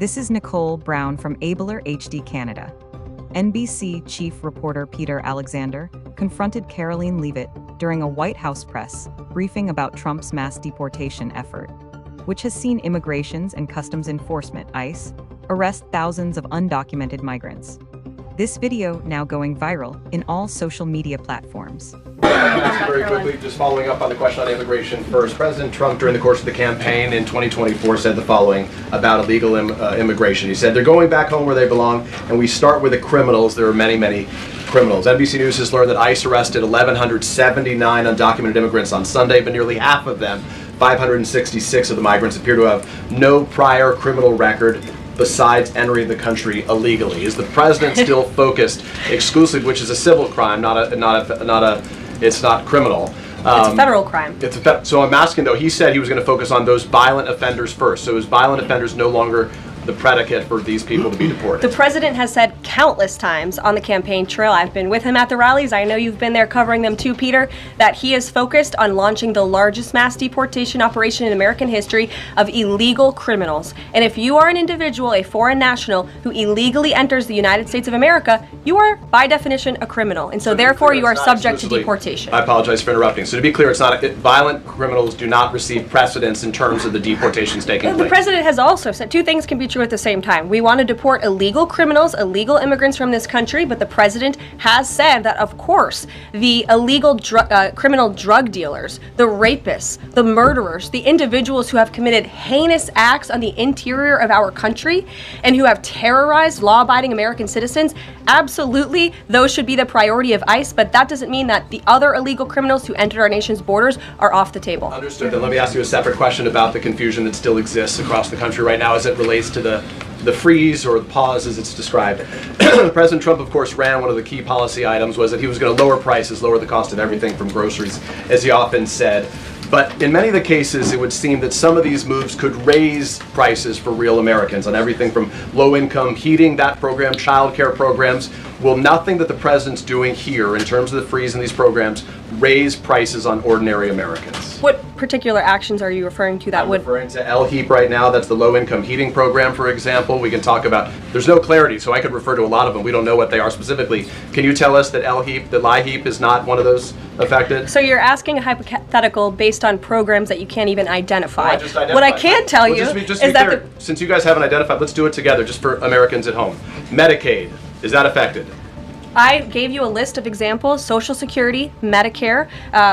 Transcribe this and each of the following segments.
This is Nicole Brown from Abler HD Canada. NBC chief reporter Peter Alexander confronted Karoline Leavitt during a White House press briefing about Trump's mass deportation effort, which has seen Immigrations and Customs Enforcement, ICE, arrest thousands of undocumented migrants. This video now going viral in all social media platforms. Very quickly, just following up on the question on immigration first. President Trump, during the course of the campaign in 2024, said the following about illegal immigration. He said, "They're going back home where they belong, and we start with the criminals. There are many, many criminals." NBC News has learned that ICE arrested 1,179 undocumented immigrants on Sunday, but nearly half of them, 566 of the migrants, appear to have no prior criminal record besides entering the country illegally. Is the president still focused exclusively, which is a civil crime, it's not criminal? It's a federal crime. So I'm asking though, he said he was going to focus on those violent offenders first. So is violent offenders no longer the predicate for these people to be deported? The president has said countless times on the campaign trail, I've been with him at the rallies, I know you've been there covering them too, Peter, that he is focused on launching the largest mass deportation operation in American history of illegal criminals. And if you are an individual, a foreign national, who illegally enters the United States of America, you are, by definition, a criminal. And so therefore, you are subject to deportation. I apologize for interrupting. So to be clear, it's not violent criminals do not receive precedence in terms of the deportations taking place. The president has also said two things can be true at the same time. We want to deport illegal criminals, illegal immigrants from this country, but the president has said that, of course, the illegal criminal drug dealers, the rapists, the murderers, the individuals who have committed heinous acts on the interior of our country and who have terrorized law-abiding American citizens, absolutely, those should be the priority of ICE, but that doesn't mean that the other illegal criminals who entered our nation's borders are off the table. Understood. Then let me ask you a separate question about the confusion that still exists across the country right now as it relates to the freeze or the pause as it's described. President Trump, of course, ran one of the key policy items was that he was going to lower prices, lower the cost of everything from groceries, as he often said. But in many of the cases, it would seem that some of these moves could raise prices for real Americans on everything from low-income heating, that program, child care programs. Will nothing that the president's doing here in terms of the freeze in these programs raise prices on ordinary Americans? What particular actions are you referring to that would? I'm referring to LHEAP right now. That's the low-income heating program, for example. We can talk about, there's no clarity, so I could refer to a lot of them. We don't know what they are specifically. Can you tell us that LHEAP is not one of those affected? So you're asking a hypothetical based on programs that you can't even identify. Well, what I can tell you is that since you guys haven't identified, let's do it together just for Americans at home. Medicaid, is that affected? I gave you a list of examples: Social Security, Medicare,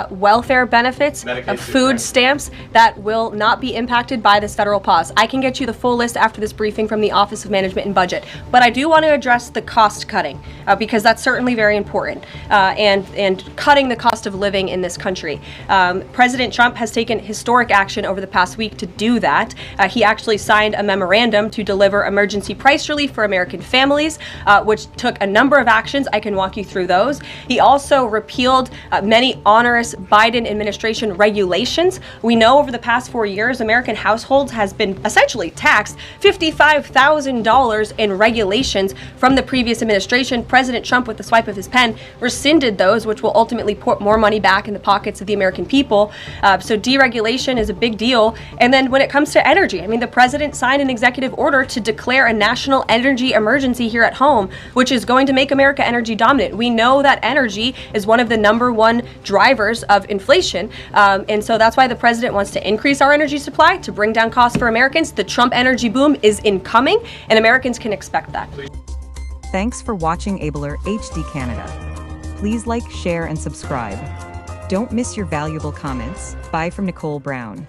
welfare benefits, food stamps that will not be impacted by this federal pause. I can get you the full list after this briefing from the Office of Management and Budget. But I do want to address the cost cutting because that's certainly very important and cutting the cost of living in this country. President Trump has taken historic action over the past week to do that. He actually signed a memorandum to deliver emergency price relief for American families, which took a number of actions. I can walk you through those. He also repealed many onerous Biden administration regulations. We know over the past 4 years, American households has been essentially taxed $55,000 in regulations from the previous administration. President Trump, with the swipe of his pen, rescinded those, which will ultimately put more money back in the pockets of the American people. So deregulation is a big deal. And then when it comes to energy, I mean, the president signed an executive order to declare a national energy emergency here at home, which is going to make America energy dominant. We know that energy is one of the #1 drivers of inflation. And so that's why the president wants to increase our energy supply to bring down costs for Americans. The Trump energy boom is incoming, and Americans can expect that. Thanks for watching Abler HD Canada. Please like, share, and subscribe. Don't miss your valuable comments. Bye from Nicole Brown.